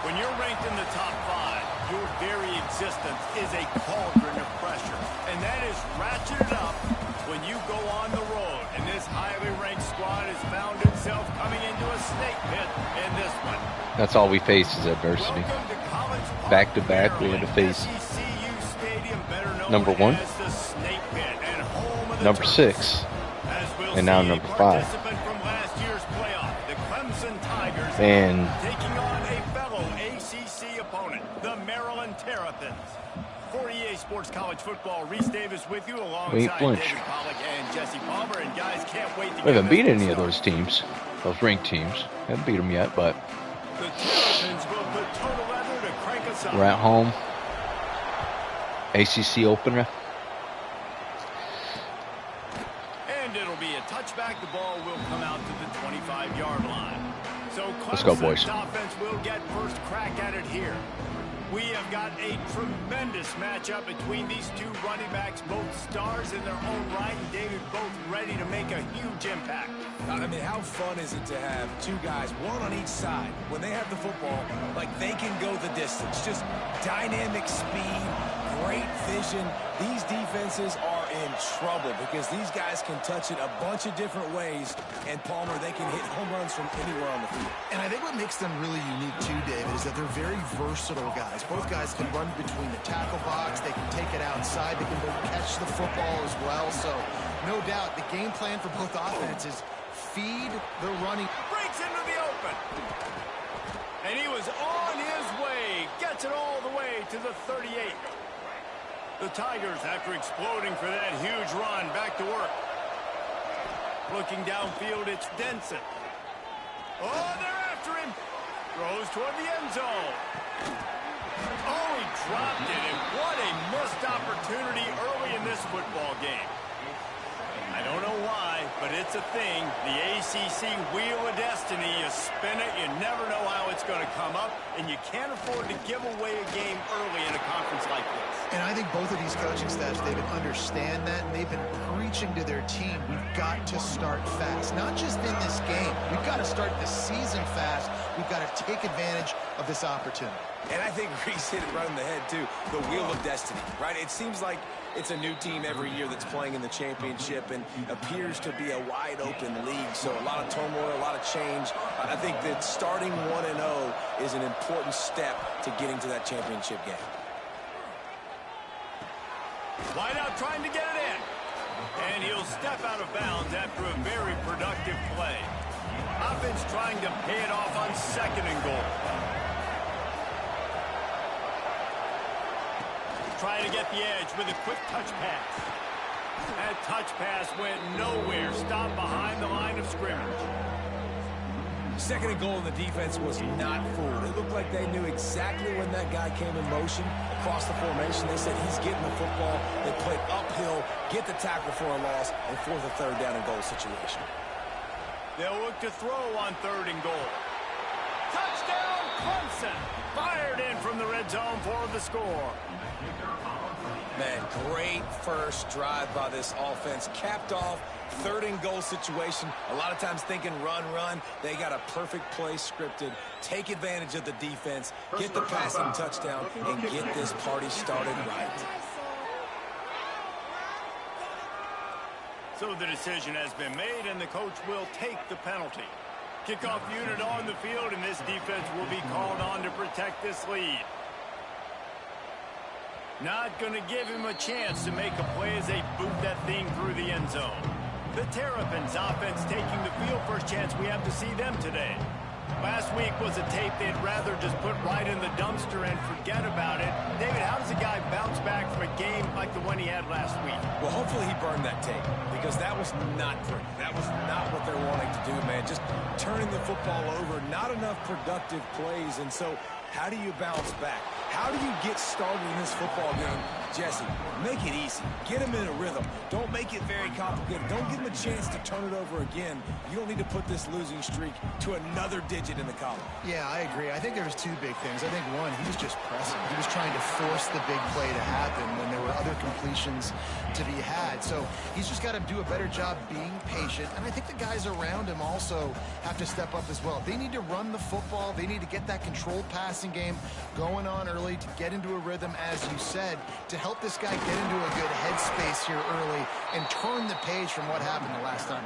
When you're ranked in the top 5, your very existence is a cauldron of pressure. And that is ratcheted up when you go on the road. And this highly ranked squad has found itself coming into a snake pit in this one. That's all we face is adversity. Back-to-back, we had to face number 1, number 6, and now number 5. And taking on a fellow ACC opponent, the Maryland Terrapins. For EA Sports College Football, Reese Davis with you alongside David Pollack and Jesse Palmer. And guys, can't wait to we haven't beat any of those teams, those ranked teams. Haven't beat them yet, but the Terrapins will put total leather to crank us up. We're at home. ACC opener. And it'll be a touchback. The ball will come out to the 25-yard line. So let's go, boys. Offense will get first crack at it here. We have got a tremendous matchup between these two running backs, both stars in their own right, and David, both ready to make a huge impact. I mean, how fun is it to have two guys, one on each side, when they have the football, like they can go the distance. Just dynamic speed, great vision. These defenses are in trouble because these guys can touch it a bunch of different ways, and Palmer, they can hit home runs from anywhere on the field. And I think what makes them really unique too, David, is that they're very versatile guys. Both guys can run between the tackle box, they can take it outside, they can catch the football as well. So no doubt the game plan for both offenses, feed the running. Breaks into the open. And he was on his way, gets it all the way to the 38. The Tigers, after exploding for that huge run, back to work. Looking downfield, it's Denson. Oh, they're after him. Throws toward the end zone. Oh, he dropped it, and what a missed opportunity early in this football game. I don't know why, but it's a thing. The ACC Wheel of Destiny, you spin it, you never know how it's going to come up, and you can't afford to give away a game early in a conference like this. And I think both of these coaching staffs, David, understand that, and they've been preaching to their team, we've got to start fast. Not just in this game. We've got to start the season fast. We've got to take advantage of this opportunity. And I think Reese hit it right on the head, too. The Wheel of Destiny, right? It seems like it's a new team every year that's playing in the championship and appears to be a wide-open league. So a lot of turmoil, a lot of change. I think that starting 1-0 is an important step to getting to that championship game. Wideout trying to get it in. And he'll step out of bounds after a very productive play. Offense trying to pay it off on 2nd and goal. Trying to get the edge with a quick touch pass. That touch pass went nowhere. Stopped behind the line of scrimmage. 2nd and goal, and the defense was not fooled. It looked like they knew exactly when that guy came in motion across the formation. They said he's getting the football. They played uphill, get the tackle for a loss, and force a 3rd down and goal situation. They'll look to throw on 3rd and goal. Touchdown, Clemson! Fired in from the red zone for the score. Man, great first drive by this offense. Capped off, 3rd and goal situation. A lot of times thinking run, run. They got a perfect play scripted. Take advantage of the defense, get the passing touchdown, and get this party started right. So the decision has been made, and the coach will take the penalty. Kickoff unit on the field, and this defense will be called on to protect this lead. Not going to give him a chance to make a play as they boot that thing through the end zone. The Terrapins offense taking the field. First chance we have to see them today. Last week was a tape they'd rather just put right in the dumpster and forget about it. David, how does a guy bounce back from a game like the one he had last week? Well, hopefully he burned that tape because that was not pretty. That was not what they're wanting to do, man. Just turning the football over, not enough productive plays. And so how do you bounce back? How do you get started in this football game Jesse, make it easy. Get him in a rhythm. Don't make it very complicated. Don't give him a chance to turn it over again. You don't need to put this losing streak to another digit in the column. Yeah, I agree. I think there was two big things. I think, one, he was just pressing. He was trying to force the big play to happen when there were other completions to be had. So he's just got to do a better job being patient. And I think the guys around him also have to step up as well. They need to run the football. They need to get that controlled passing game going on early to get into a rhythm, as you said, to help this guy get into a good headspace here early and turn the page from what happened the last time.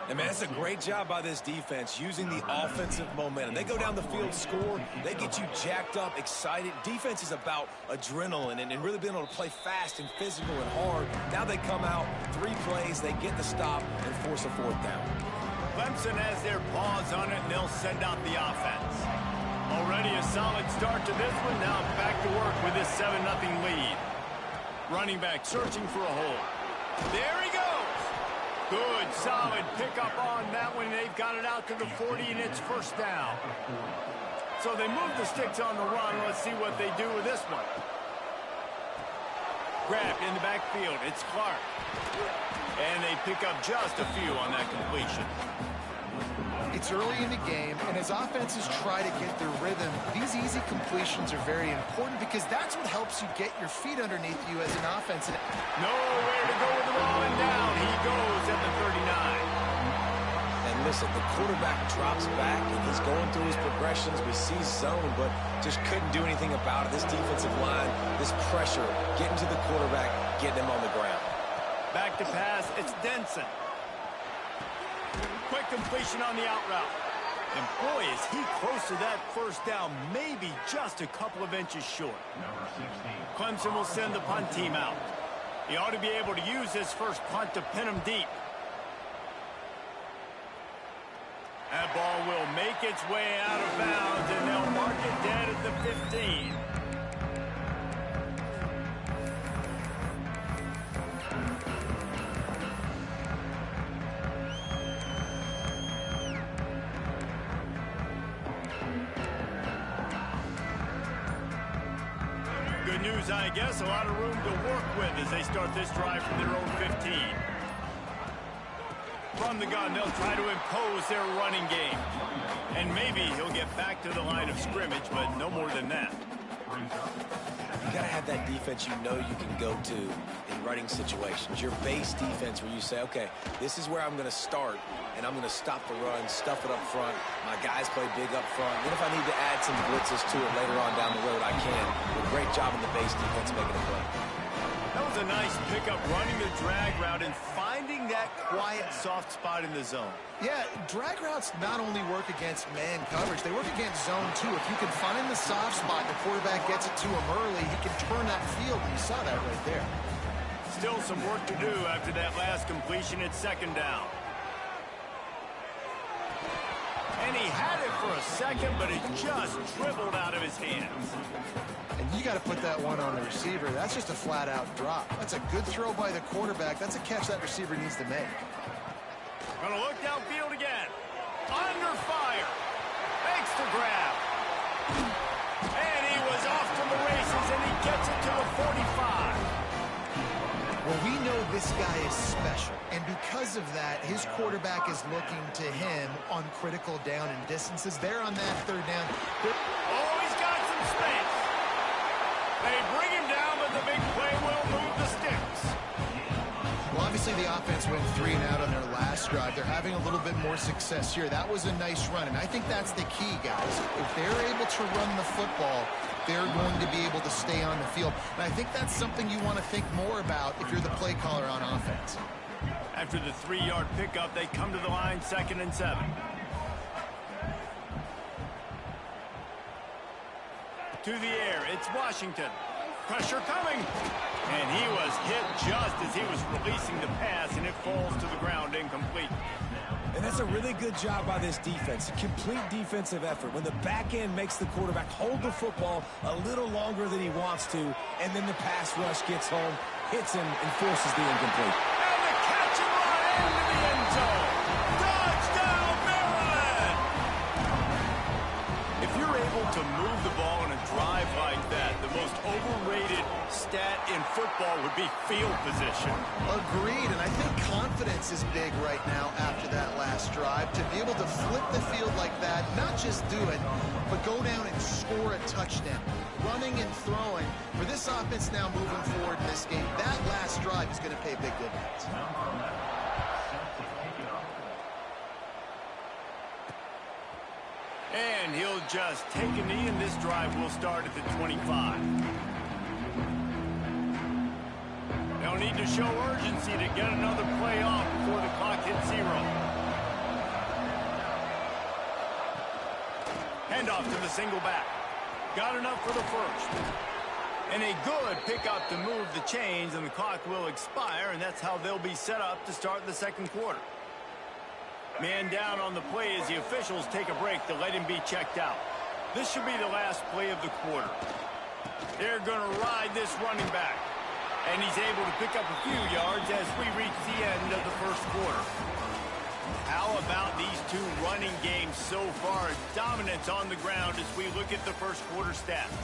And, man, it's a great job by this defense using the offensive momentum. They go down the field, score, they get you jacked up, excited. Defense is about adrenaline and really being able to play fast and physical and hard. Now they come out, 3 plays, they get the stop and force a 4th down. Clemson has their paws on it, and they'll send out the offense. Already a solid start to this one. Now back to work with this 7-0 lead. Running back searching for a hole. There he goes. Good, solid pickup on that one. They've got it out to the 40, and it's 1st down. So they move the sticks on the run. Let's see what they do with this one. Grabbed in the backfield. It's Clark. And they pick up just a few on that completion. It's early in the game, and as offenses try to get their rhythm, these easy completions are very important because that's what helps you get your feet underneath you as an offense. Nowhere to go with the ball, and down he goes at the 39. And listen, the quarterback drops back, and he's going through his progressions. We see zone, but just couldn't do anything about it. This defensive line, this pressure, getting to the quarterback, getting him on the ground. Back to pass, it's Denson. Quick completion on the out route. And boy, is he close to that 1st down, maybe just a couple of inches short. Clemson will send the punt team out. He ought to be able to use his first punt to pin him deep. That ball will make its way out of bounds, and they'll mark it dead at the 15. Good news, I guess. A lot of room to work with as they start this drive from their own 15. From the gun, they'll try to impose their running game. And maybe he'll get back to the line of scrimmage, but no more than that. You got to have that defense you know you can go to in running situations. Your base defense where you say, okay, this is where I'm going to start, and I'm going to stop the run, stuff it up front. My guys play big up front. Then if I need to add some blitzes to it later on down the road, I can. But great job in the base defense making a play. That was a nice pickup, running the drag route and finding that quiet, soft spot in the zone. Yeah, drag routes not only work against man coverage, they work against zone too. If you can find the soft spot, the quarterback gets it to him early, he can turn that field, and you saw that right there. Still some work to do after that last completion. It's 2nd down. And he had it for a second, but it just dribbled out of his hands. And you got to put that one on the receiver. That's just a flat-out drop. That's a good throw by the quarterback. That's a catch that receiver needs to make. Gonna look downfield again. Under fire. Makes the grab. And he was off to the races, and he gets it to the 45. Well, we know this guy is special, and because of that, his quarterback is looking to him on critical down and distances. They're on that 3rd down. Oh, he's got some space. They bring him down, but the big play will move the sticks. Well, obviously the offense went 3 and out on their last drive. They're having a little bit more success here. That was a nice run, and I think that's the key, guys. If they're able to run the football, they're going to be able to stay on the field. And I think that's something you want to think more about if you're the play caller on offense. After the 3-yard pickup, they come to the line, 2nd and 7. To the air, it's Washington. Pressure coming. And he was hit just as he was releasing the pass, and it falls to the ground incomplete. And that's a really good job by this defense. Complete defensive effort. When the back end makes the quarterback hold the football a little longer than he wants to, and then the pass rush gets home, hits him, and forces the incomplete. And the catch and run into the end zone. Touchdown, Maryland! If you're able able to move the ball in a drive like that, the most overrated stat in football would be field position. Agreed, and I think confidence is big right now after that last drive. To be able to flip the field like that, not just do it, but go down and score a touchdown. Running and throwing. For this offense now moving forward in this game, that last drive is going to pay big dividends. And he'll just take a knee, and this drive will start at the 25. They'll need to show urgency to get another play off before the clock hits 0. Handoff to the single back. Got enough for the first. And a good pickup to move the chains, and the clock will expire, and that's how they'll be set up to start the second quarter. Man down on the play as the officials take a break to let him be checked out. This should be the last play of the quarter. They're going to ride this running back. And he's able to pick up a few yards as we reach the end of the first quarter. How about these two running games so far? Dominance on the ground as we look at the first quarter stats.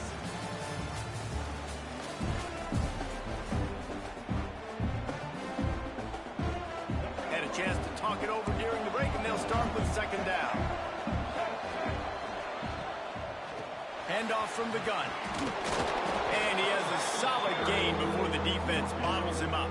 Had a chance to talk it over during the break, and they'll start with second down. Handoff from the gun. And he has a solid gain before the defense bottles him up.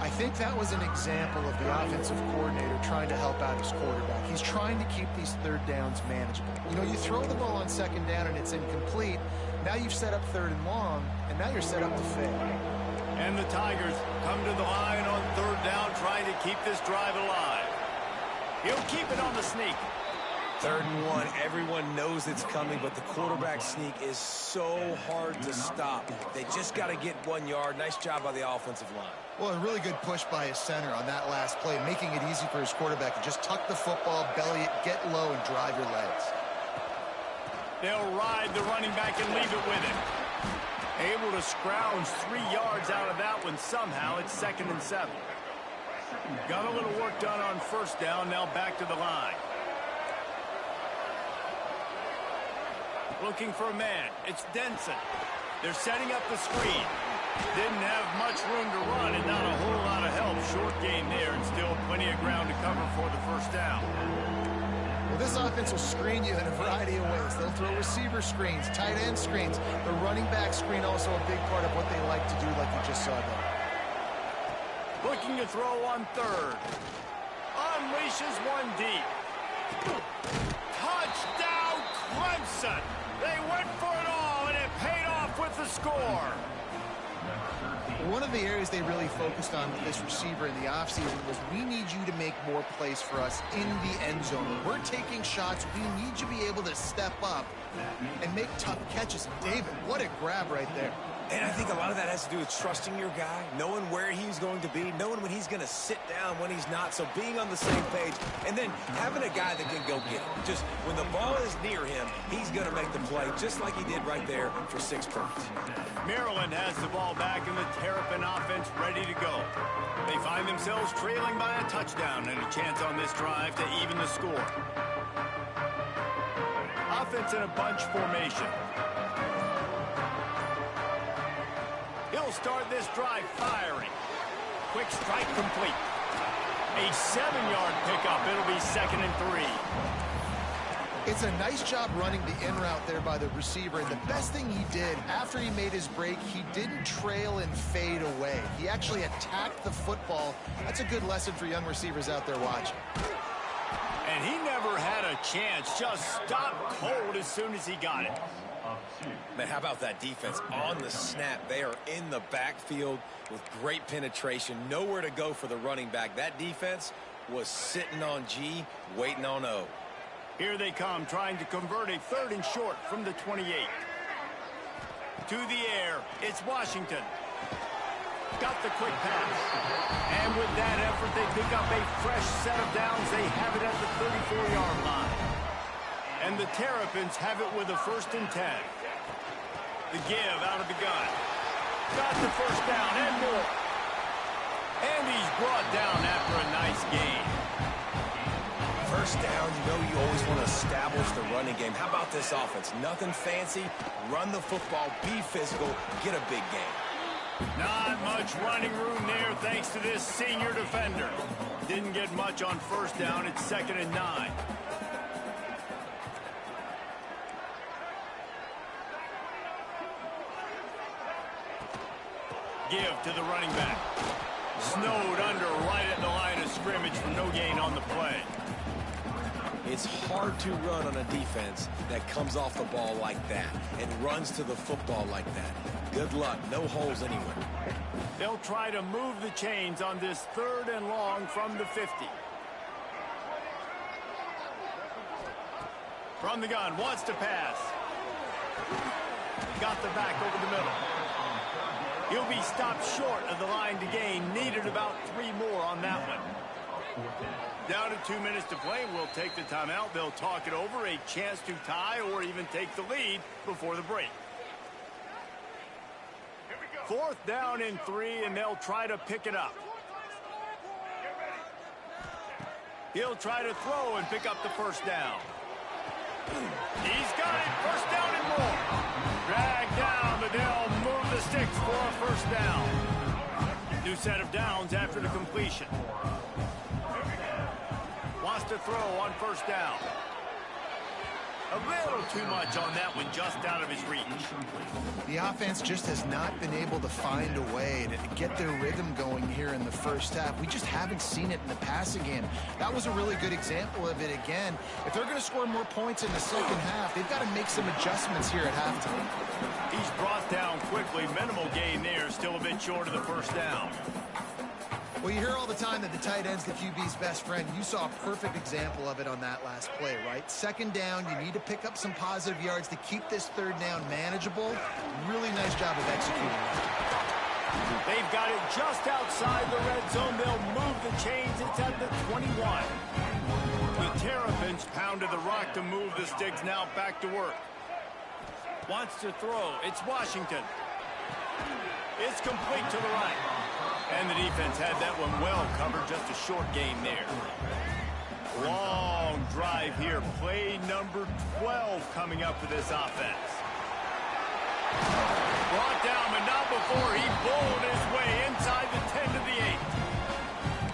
I think that was an example of the offensive coordinator trying to help out his quarterback. He's trying to keep these third downs manageable. You know, you throw the ball on second down and it's incomplete. Now you've set up third and long, and now you're set up to fail. And the Tigers come to the line on third down, trying to keep this drive alive. He'll keep it on the sneak. 3rd and 1, everyone knows it's coming, but the quarterback sneak is so hard to stop. They just got to get 1 yard. Nice job by the offensive line. Well, a really good push by his center on that last play, making it easy for his quarterback to just tuck the football, belly it, get low, and drive your legs. They'll ride the running back and leave it with him. Able to scrounge 3 yards out of that one somehow. It's 2nd and 7. Got a little work done on first down. Now back to the line. Looking for a man. It's Denson. They're setting up the screen. Didn't have much room to run and not a whole lot of help. Short game there and still plenty of ground to cover for the first down. Well, this offense will screen you in a variety of ways. They'll throw receiver screens, tight end screens. The running back screen also a big part of what they like to do, like you just saw there. Looking to throw on third. Unleashes one deep. Touchdown, Clemson! They went for it all, and it paid off with the score. One of the areas they really focused on with this receiver in the offseason was, we need you to make more plays for us in the end zone. When we're taking shots, we need you to be able to step up and make tough catches. David, what a grab right there. And I think a lot of that has to do with trusting your guy, knowing where he's going to be, knowing when he's going to sit down, when he's not. So being on the same page, and then having a guy that can go get it. Just when the ball is near him, he's going to make the play, just like he did right there for 6 points. Maryland has the ball back, and the Terrapin offense ready to go. They find themselves trailing by a touchdown and a chance on this drive to even the score. Offense in a bunch formation. He'll start this drive firing. Quick strike complete. A 7-yard pickup. It'll be 2nd and 3. It's a nice job running the in route there by the receiver. And the best thing he did after he made his break, he didn't trail and fade away. He actually attacked the football. That's a good lesson for young receivers out there watching. And he never had a chance. Just stopped cold as soon as he got it. Man, how about that defense on the snap? They are in the backfield with great penetration. Nowhere to go for the running back. That defense was sitting on G, waiting on O. Here they come, trying to convert a 3rd and short from the 28. To the air, it's Washington. Got the quick pass. And with that effort, they pick up a fresh set of downs. They have it at the 34-yard line. And the Terrapins have it with a 1st and 10. The give out of the gun. Got the first down and more. And he's brought down after a nice gain. first down, you know you always want to establish the running game. How about this offense? Nothing fancy. Run the football, be physical, get a big game. Not much running room there thanks to this senior defender. Didn't get much on first down. It's 2nd and 9. Give to the running back. Snowed under right at the line of scrimmage for no gain on the play. It's hard to run on a defense that comes off the ball like that and runs to the football like that. Good luck. No holes anywhere. They'll try to move the chains on this 3rd and long from the 50. From the gun, wants to pass. Got the back over the middle. He'll be stopped short of the line to gain. Needed about 3 more on that one. Down to 2 minutes to play. We'll take the timeout. They'll talk it over. A chance to tie or even take the lead before the break. 4th down and 3, and they'll try to pick it up. He'll try to throw and pick up the first down. He's got it. First down and more. Dragged down, but they'll move the sticks for a first down. New set of downs after the completion. Wants to throw on first down. A little too much on that one, just out of his reach. The offense just has not been able to find a way to get their rhythm going here in the first half. We just haven't seen it in the passing game. That was a really good example of it again. If they're going to score more points in the second half, they've got to make some adjustments here at halftime. He's brought down quickly. Minimal gain there, still a bit short of the first down. Well, you hear all the time that the tight end's the QB's best friend. You saw a perfect example of it on that last play, right? 2nd down, you need to pick up some positive yards to keep this 3rd down manageable. Really nice job of executing that. They've got it just outside the red zone. They'll move the chains. It's at the 21. The Terrapins pounded the rock to move the sticks. Now back to work. Wants to throw. It's Washington. It's complete to the right. And the defense had that one well covered. Just a short gain there. Long drive here. Play number 12 coming up for this offense. Brought down, but not before he bowled his way inside the 10 to the 8.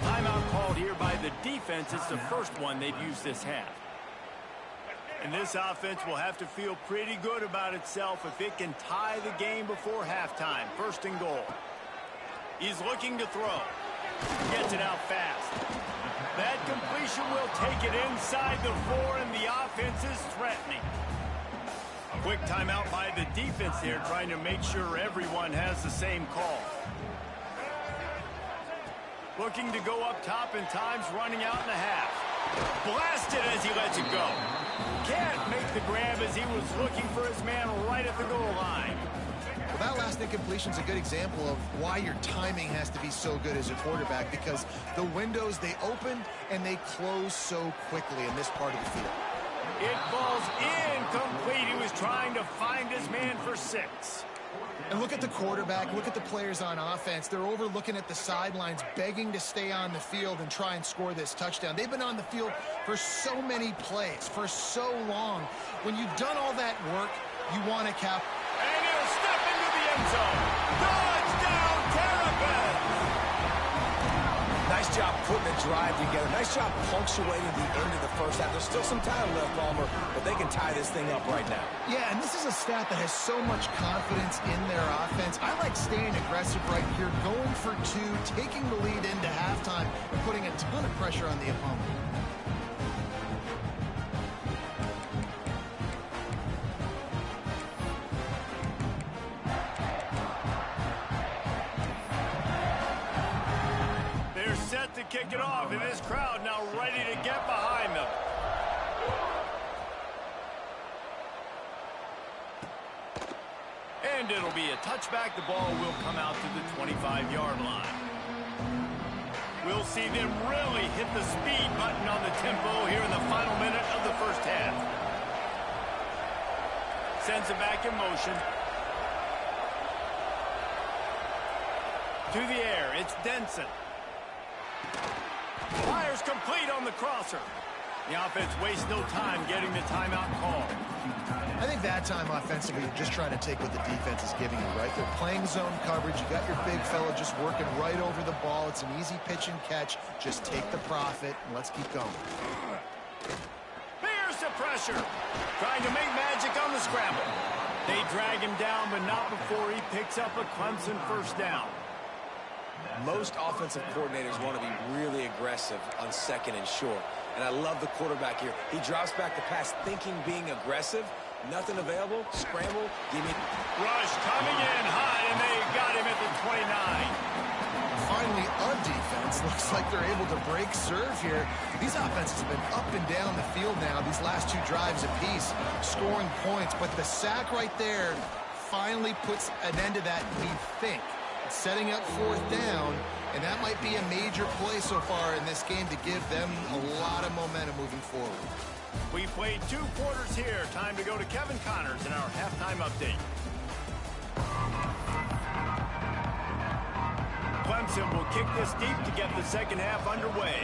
Timeout called here by the defense. It's the first one they've used this half. And this offense will have to feel pretty good about itself if it can tie the game before halftime. 1st and goal. He's looking to throw. Gets it out fast. That completion will take it inside the 4, and the offense is threatening. Quick timeout by the defense there, trying to make sure everyone has the same call. Looking to go up top, and time's running out in the half. Blasted as he lets it go. Can't make the grab as he was looking for his man right at the goal line. Well, that last incompletion is a good example of why your timing has to be so good as a quarterback, because the windows, they open and they close so quickly in this part of the field. It falls incomplete. He was trying to find his man for 6. And look at the quarterback, look at the players on offense. They're overlooking at the sidelines, begging to stay on the field and try and score this touchdown. They've been on the field for so many plays, for so long. When you've done all that work, you want to cap. And he'll step into the end zone. Touchdown, Terrapins! Nice job putting the drive together. Nice job punctuating the end of the first half. There's still some time left, Palmer, but they can tie this thing up right now. Yeah, and this is a staff that has so much confidence in their offense. I like staying aggressive right here, going for 2, taking the lead into halftime, and putting a ton of pressure on the opponent. To kick it off, and this crowd now ready to get behind them. And it'll be a touchback. The ball will come out to the 25-yard line. We'll see them really hit the speed button on the tempo here in the final minute of the first half. Sends it back in motion. To the air, it's Denson. Fires complete on the crosser. The offense wastes no time getting the timeout call. I think that time offensively, you're just trying to take what the defense is giving you, right? They're playing zone coverage. You got your big fella just working right over the ball. It's an easy pitch and catch. Just take the profit, and let's keep going. Here's the pressure. Trying to make magic on the scramble. They drag him down, but not before he picks up a Clemson first down. Most offensive coordinators want to be really aggressive on second and short. And I love the quarterback here. He drops back the pass thinking being aggressive. Nothing available. Scramble. Give me. Rush coming in high, and they got him at the 29. Finally, on defense, looks like they're able to break serve here. These offenses have been up and down the field now, these last two drives apiece, scoring points. But the sack right there finally puts an end to that, we think. It's setting up fourth down, and that might be a major play so far in this game to give them a lot of momentum moving forward. We played 2 quarters here. Time to go to Kevin Connors in our halftime update. Clemson will kick this deep to get the second half underway.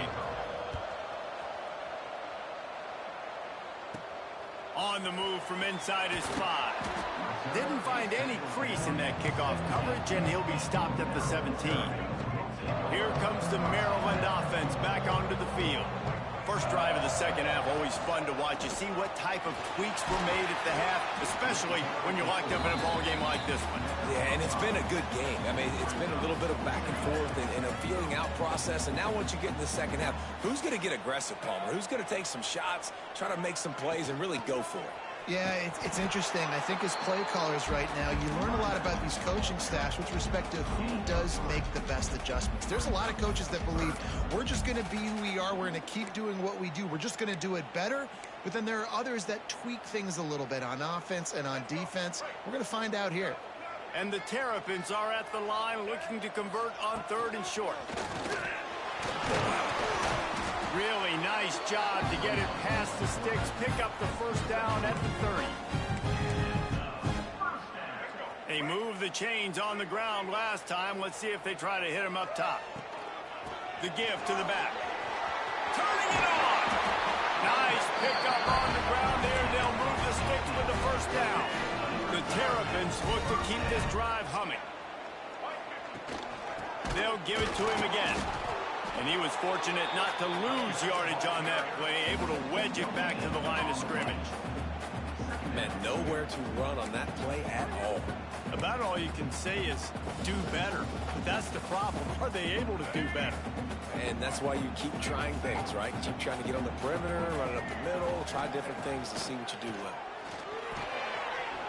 On the move from inside his 5. Didn't find any crease in that kickoff coverage, and he'll be stopped at the 17. Here comes the Maryland offense back onto the field. First drive of the second half, always fun to watch. You see what type of tweaks were made at the half, especially when you're locked up in a ball game like this one. Yeah, and it's been a good game. I mean, it's been a little bit of back and forth and a feeling out process. And now once you get in the second half, who's going to get aggressive, Palmer? Who's going to take some shots, try to make some plays, and really go for it? Yeah, it's interesting. I think as play callers right now, you learn a lot about these coaching staffs with respect to who does make the best adjustments. There's a lot of coaches that believe we're just going to be who we are. We're going to keep doing what we do. We're just going to do it better. But then there are others that tweak things a little bit on offense and on defense. We're going to find out here. And the Terrapins are at the line looking to convert on 3rd and short. Really nice job to get it past the sticks, pick up the first down at the 30. They moved the chains on the ground last time. Let's see if they try to hit him up top. The give to the back. Turning it on. Nice pickup on the ground there. They'll move the sticks with the first down. The Terrapins look to keep this drive humming. They'll give it to him again. And he was fortunate not to lose yardage on that play, able to wedge it back to the line of scrimmage. Man, nowhere to run on that play at all. About all you can say is do better. But that's the problem. Are they able to do better? And that's why you keep trying things, right? Keep trying to get on the perimeter, run it up the middle, try different things to see what you do well.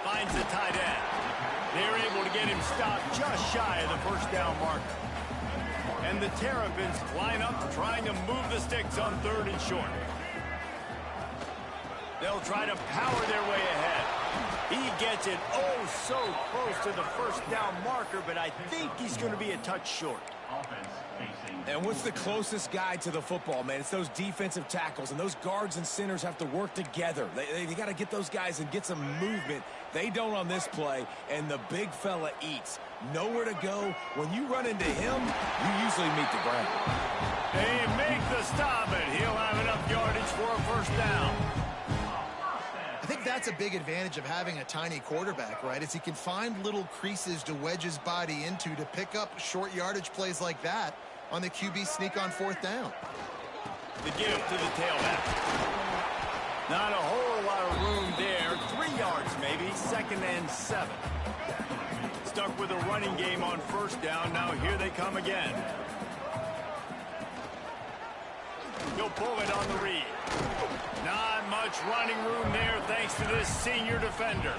Finds the tight end. They're able to get him stopped just shy of the first down marker. And the Terrapins line up trying to move the sticks on 3rd and short. They'll try to power their way ahead. He gets it so close to the first down marker, but I think he's going to be a touch short. And what's the closest guy to the football, man? It's those defensive tackles, and those guards and centers have to work together. They got to get those guys and get some movement. They don't on this play, and the big fella eats. Nowhere to go. When you run into him, you usually meet the ground. They make the stop, and he'll have enough yardage for a first down. I think that's a big advantage of having a tiny quarterback, right? Is he can find little creases to wedge his body into to pick up short yardage plays like that on the QB sneak on 4th down. The give to the tailback. Not a whole lot of room there. 3 yards maybe, 2nd and 7. Stuck with a running game on first down. Now here they come again. He'll pull it on the read. Not much running room there thanks to this senior defender.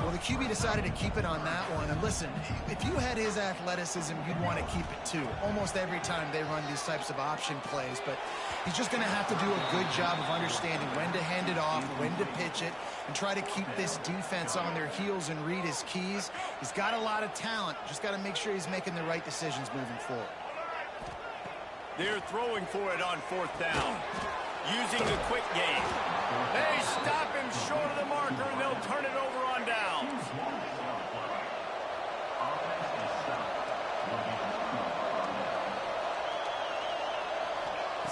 Well, the QB decided to keep it on that one. And listen, if you had his athleticism, you'd want to keep it too. Almost every time they run these types of option plays. But he's just going to have to do a good job of understanding when to hand it off, when to pitch it, and try to keep this defense on their heels and read his keys. He's got a lot of talent. Just got to make sure he's making the right decisions moving forward. They're throwing for it on 4th down. Using the quick game. They stop him short of the marker, and they'll turn it over on downs.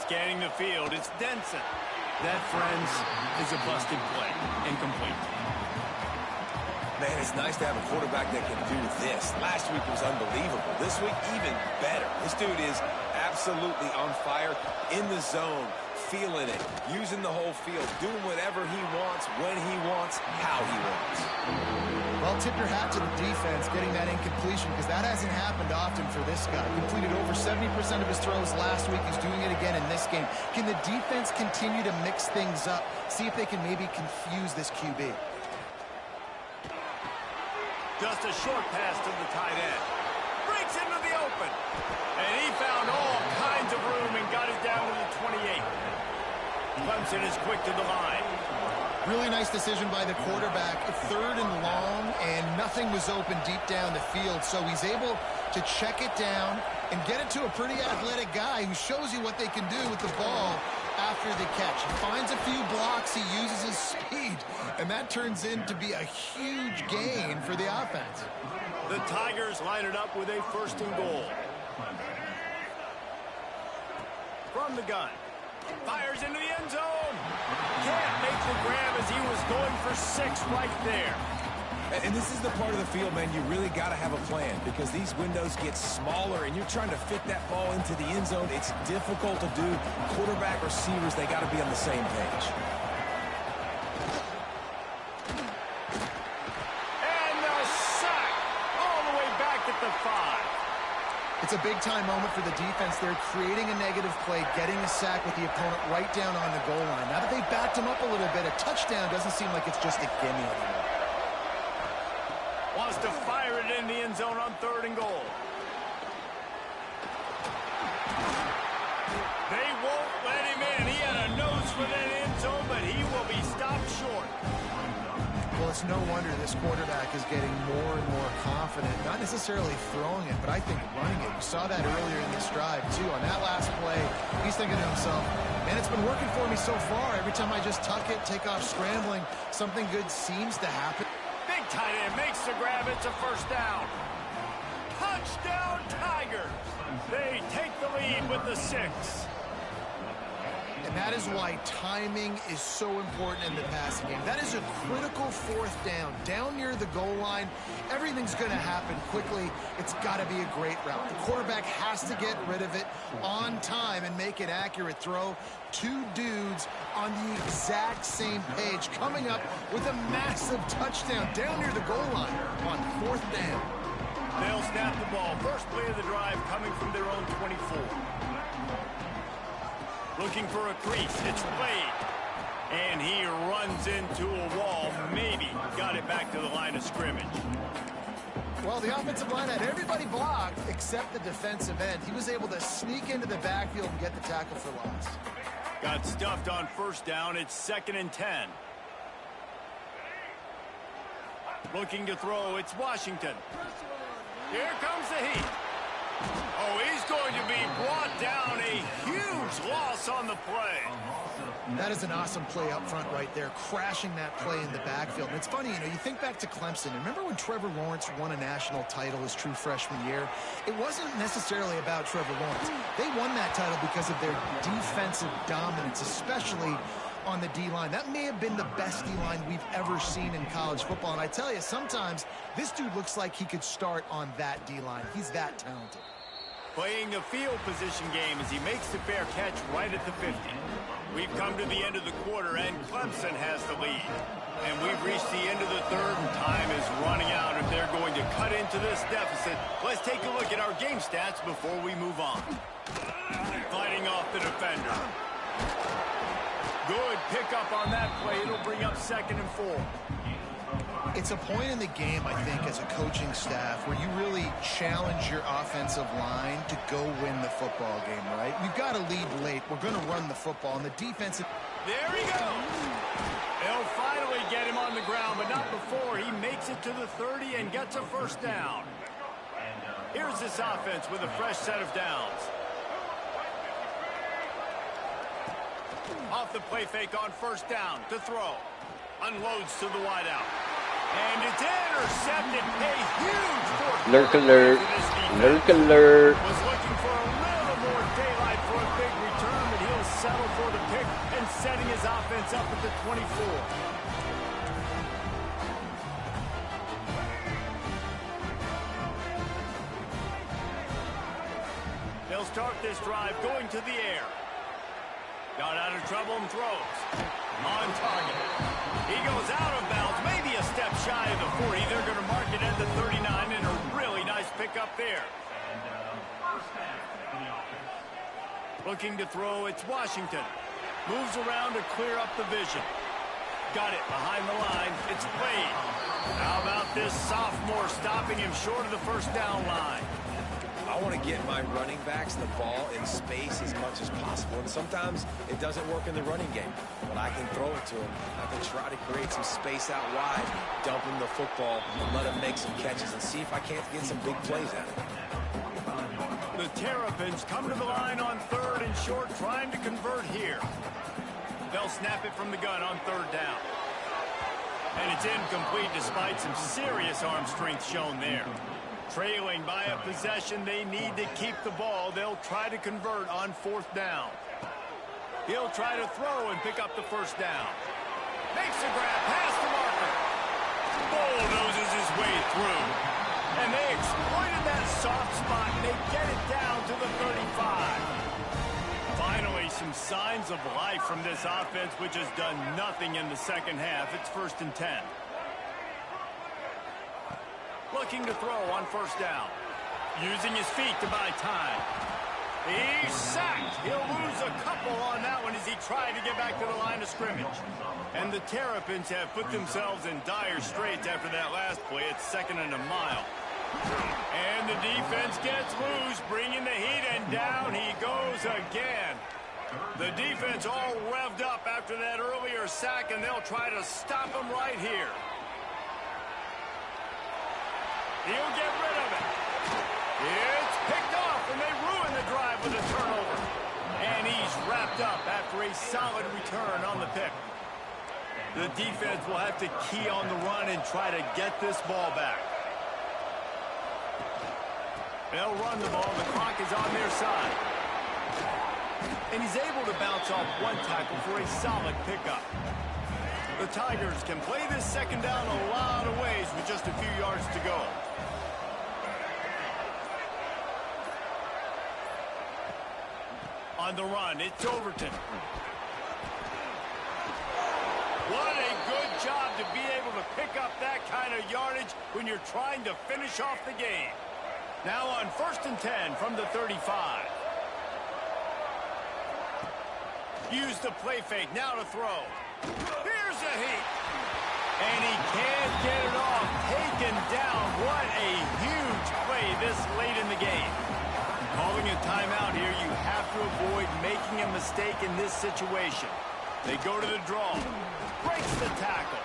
Scanning the field, it's Denson. That, friends, is a busted play. Incomplete. Man, it's nice to have a quarterback that can do this. Last week was unbelievable. This week, even better. This dude is absolutely on fire, in the zone, feeling it, using the whole field, doing whatever he wants, when he wants, how he wants. Well, tip your hat to the defense getting that incompletion, because that hasn't happened often for this guy. Completed over 70% of his throws last week. He's doing it again in this game. Can the defense continue to mix things up? See if they can maybe confuse this QB. Just a short pass to the tight end. Breaks into the open. And he found all kinds of room and got it down to the 28. Clemson is quick to the line. Really nice decision by the quarterback. 3rd and long, and nothing was open deep down the field. So he's able to check it down and get it to a pretty athletic guy who shows you what they can do with the ball after the catch. He finds a few blocks, he uses his speed, and that turns into be a huge gain for the offense. The Tigers line it up with a 1st and goal. From the gun. Fires into the end zone. Can't make the grab as he was going for 6 right there. And this is the part of the field, man, you really got to have a plan, because these windows get smaller and you're trying to fit that ball into the end zone. It's difficult to do. Quarterback, receivers, they got to be on the same page. And the sack all the way back at the 5. It's a big-time moment for the defense. They're creating a negative play, getting a sack with the opponent right down on the goal line. Now that they've backed him up a little bit, a touchdown doesn't seem like it's just a gimme anymore. Wants to fire it in the end zone on 3rd and goal. They won't let him in. He had a nose for that end zone, but he will be stopped short. Well, it's no wonder this quarterback is getting more and more confident. Not necessarily throwing it, but I think running it. You saw that earlier in this drive, too. On that last play, he's thinking to himself, man, it's been working for me so far. Every time I just tuck it, take off scrambling, something good seems to happen. Big tight end makes the grab. It's a 1st down. Touchdown, Tigers. They take the lead with the 6. And that is why timing is so important in the passing game. That is a critical 4th down. Down near the goal line, everything's going to happen quickly. It's got to be a great route. The quarterback has to get rid of it on time and make an accurate throw. 2 dudes on the exact same page, coming up with a massive touchdown down near the goal line on 4th down. They'll snap the ball. First play of the drive coming from their own 24. Looking for a crease. It's Wade. And he runs into a wall. Maybe got it back to the line of scrimmage. Well, the offensive line had everybody blocked except the defensive end. He was able to sneak into the backfield and get the tackle for loss. Got stuffed on 1st down. It's 2nd and 10. Looking to throw. It's Washington. Here comes the heat. Oh, he's going to be brought down. A huge loss on the play. That is an awesome play up front right there, crashing that play in the backfield. And it's funny, you know, you think back to Clemson. Remember when Trevor Lawrence won a national title his true freshman year? It wasn't necessarily about Trevor Lawrence. They won that title because of their defensive dominance, especially on the D-line. That may have been the best D-line we've ever seen in college football. And I tell you, sometimes this dude looks like he could start on that D-line. He's that talented. Playing a field position game as he makes the fair catch right at the 50. We've come to the end of the quarter, and Clemson has the lead. And we've reached the end of the 3rd, and time is running out if they're going to cut into this deficit. Let's take a look at our game stats before we move on. Fighting off the defender. Good pickup on that play. It'll bring up 2nd and 4. It's a point in the game, I think, as a coaching staff where you really challenge your offensive line to go win the football game, right? We've got to lead late. We're going to run the football, and the defense... There he goes! They'll finally get him on the ground, but not before he makes it to the 30 and gets a 1st down. Here's this offense with a fresh set of downs. Off the play fake on 1st down to throw. Unloads to the wideout. And it's intercepted. A huge fourth. Lurk alert. Lurk alert. Was looking for a little more daylight for a big return, but he'll settle for the pick and setting his offense up at the 24. They'll start this drive going to the air. Got out of trouble and throws. On target. He goes out of bounds, maybe a step shy of the 40. They're going to mark it at the 39, and a really nice pickup there. Looking to throw, it's Washington. Moves around to clear up the vision. Got it behind the line. It's played. How about this sophomore stopping him short of the first down line? I want to get my running backs the ball in space as much as possible. And sometimes it doesn't work in the running game. But I can throw it to him. I can try to create some space out wide, dump him the football, and let him make some catches and see if I can't get some big plays out of it. The Terrapins come to the line on 3rd and short, trying to convert here. They'll snap it from the gun on 3rd down. And it's incomplete despite some serious arm strength shown there. Trailing by a possession, they need to keep the ball. They'll try to convert on 4th down. He'll try to throw and pick up the first down. Makes a grab past the marker. Bulldozes his way through. And they exploited that soft spot, and they get it down to the 35. Finally, some signs of life from this offense, which has done nothing in the second half. It's 1st and 10. Looking to throw on 1st down. Using his feet to buy time. He's sacked. He'll lose a couple on that one as he tried to get back to the line of scrimmage. And the Terrapins have put themselves in dire straits after that last play. It's 2nd and a mile. And the defense gets loose, bringing the heat, and down he goes again. The defense all revved up after that earlier sack, and they'll try to stop him right here. He'll get rid of it. It's picked off, and they ruin the drive with a turnover. And he's wrapped up after a solid return on the pick. The defense will have to key on the run and try to get this ball back. They'll run the ball. The clock is on their side. And he's able to bounce off one tackle for a solid pickup. The Tigers can play this second down a lot of ways with just a few yards to go. On the run, it's Overton. What a good job to be able to pick up that kind of yardage when you're trying to finish off the game. Now on 1st and 10 from the 35. Use the play fake, now to throw. Here's a heat. And he can't get it off. Taken down. What a huge play this late in the game. Calling a timeout here, you have to avoid making a mistake in this situation. They go to the draw. Breaks the tackle.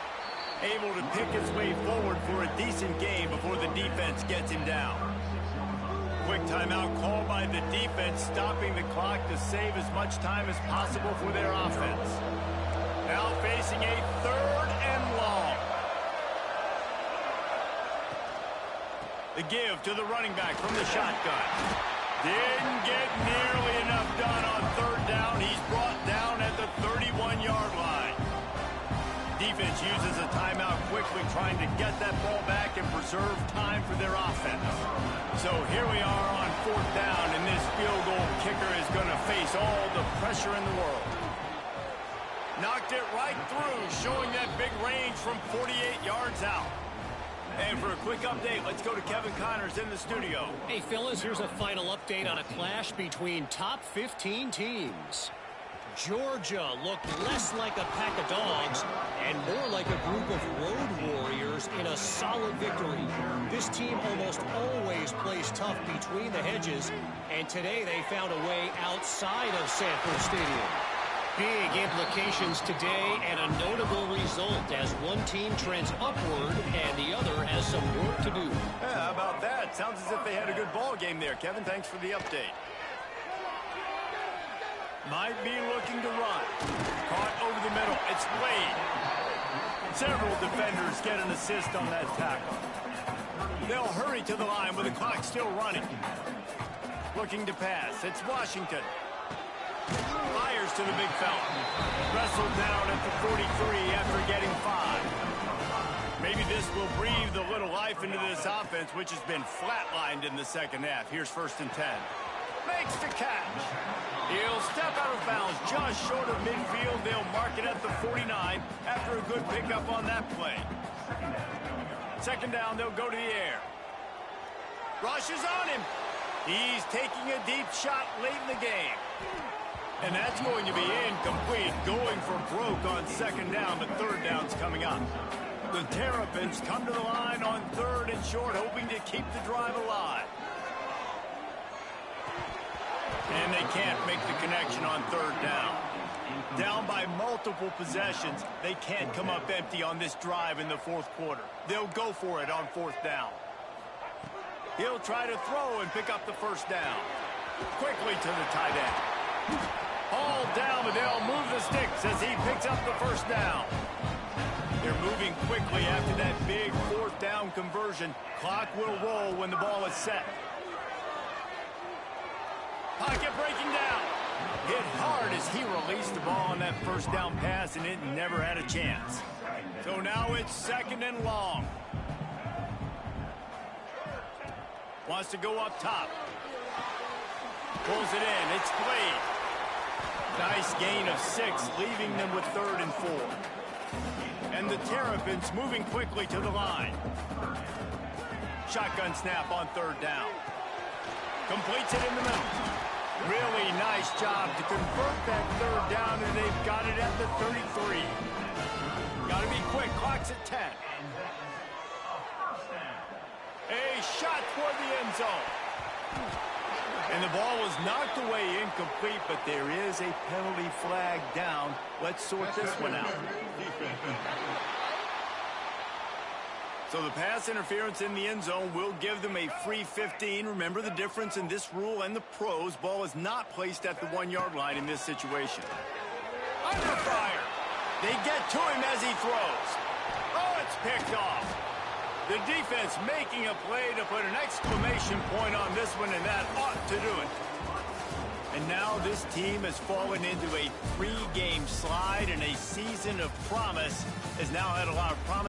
Able to pick his way forward for a decent game before the defense gets him down. Quick timeout called by the defense, stopping the clock to save as much time as possible for their offense. Now facing a 3rd and long. The give to the running back from the shotgun. Didn't get nearly enough done on 3rd down. He's brought down at the 31-yard line. Defense uses a timeout quickly, trying to get that ball back and preserve time for their offense. So here we are on 4th down, and this field goal kicker is going to face all the pressure in the world. Knocked it right through, showing that big range from 48 yards out. And for a quick update, let's go to Kevin Connors in the studio. Hey, fellas, here's a final update on a clash between top 15 teams. Georgia looked less like a pack of dogs and more like a group of road warriors in a solid victory. This team almost always plays tough between the hedges, and today they found a way outside of Sanford Stadium. Big implications today and a notable result as one team trends upward and the other has some work to do. Yeah, how about that? Sounds as if they had a good ball game there. Kevin, thanks for the update. Might be looking to run. Caught over the middle. It's Wade. Several defenders get an assist on that tackle. They'll hurry to the line with the clock still running. Looking to pass. It's Washington. Fires Here's to the big fella. Wrestled down at the 43 after getting 5. Maybe this will breathe a little life into this offense, which has been flatlined in the second half. Here's 1st and 10. Makes the catch. He'll step out of bounds just short of midfield. They'll mark it at the 49 after a good pickup on that play. 2nd down, they'll go to the air. Rush is on him. He's taking a deep shot late in the game. And that's going to be incomplete. Going for broke on 2nd down, but 3rd down's coming up. The Terrapins come to the line on 3rd and short, hoping to keep the drive alive. And they can't make the connection on 3rd down. Down by multiple possessions, they can't come up empty on this drive in the 4th quarter. They'll go for it on 4th down. He'll try to throw and pick up the 1st down. Quickly to the tight end. Hauled down, but they'll move the sticks as he picks up the 1st down. They're moving quickly after that big 4th down conversion. Clock will roll when the ball is set. Pocket breaking down. Hit hard as he released the ball on that 1st down pass, and it never had a chance. So now it's 2nd and long. Wants to go up top. Pulls it in. It's played. Nice gain of 6, leaving them with 3rd and 4. And the Terrapins moving quickly to the line. Shotgun snap on 3rd down. Completes it in the middle. Really nice job to convert that 3rd down, and they've got it at the 33. Got to be quick. Clock's at 10. A shot toward the end zone. And the ball was knocked away incomplete, but there is a penalty flag down. Let's sort this one out. So the pass interference in the end zone will give them a free 15. Remember the difference in this rule and the pros. Ball is not placed at the 1-yard line in this situation. Under fire. They get to him as he throws. Oh, it's picked off. The defense making a play to put an exclamation point on this one, and that ought to do it. And now this team has fallen into a 3-game slide, and a season of promise has now had a lot of promise.